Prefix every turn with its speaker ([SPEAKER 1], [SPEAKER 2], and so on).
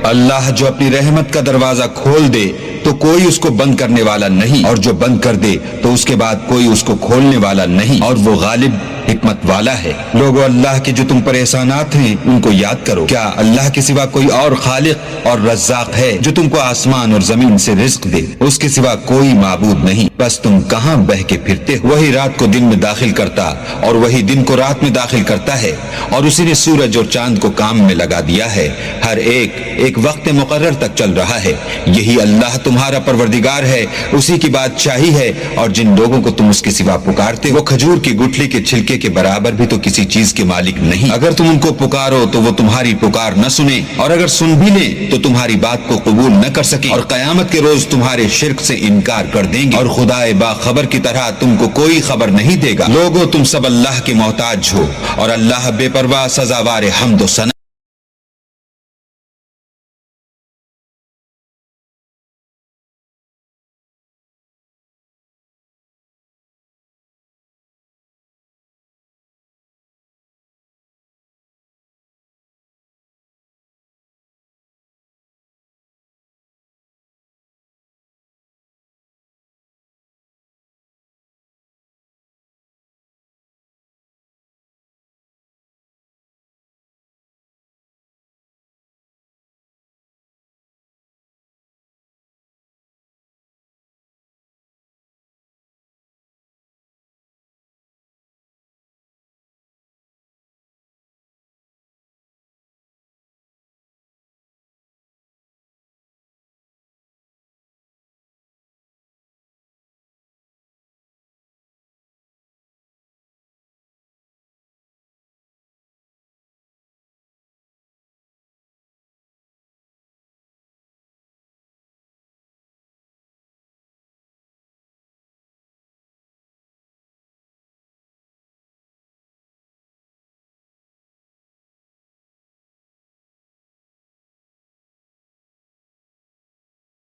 [SPEAKER 1] اللہ جو اپنی رحمت کا دروازہ کھول دے تو کوئی اس کو بند کرنے والا نہیں، اور جو بند کر دے تو اس کے بعد کوئی اس کو کھولنے والا نہیں، اور وہ غالب حکمت والا ہے۔ لوگو، اللہ کے جو تم پر احسانات ہیں ان کو یاد کرو۔ کیا اللہ کے سوا کوئی اور خالق اور رزاق ہے جو تم کو آسمان اور زمین سے رزق دے؟ اس کے سوا کوئی معبود نہیں، بس تم کہاں بہ کے پھرتے ہو؟ وہی رات کو دن میں داخل کرتا اور وہی دن کو رات میں داخل کرتا ہے، اور اسی نے سورج اور چاند کو کام میں لگا دیا ہے، ہر ایک وقت مقرر تک چل رہا ہے۔ یہی اللہ تمہارا پروردگار ہے، اسی کی بادشاہی ہے، اور جن لوگوں کو تم اس کے سوا پکارتے وہ کھجور کی گٹھلی کے چھلکے کے برابر بھی تو کسی چیز کے مالک نہیں۔ اگر تم ان کو پکارو تو وہ تمہاری پکار نہ سنیں، اور اگر سن بھی لیں تو تمہاری بات کو قبول نہ کر سکیں، اور قیامت کے روز تمہارے شرک سے انکار کر دیں گے، اور خدائے باخبر کی طرح تم کو کوئی خبر نہیں دے گا۔ لوگو، تم سب اللہ کے محتاج ہو، اور اللہ بے پرواہ سزاوار حمد و ثنا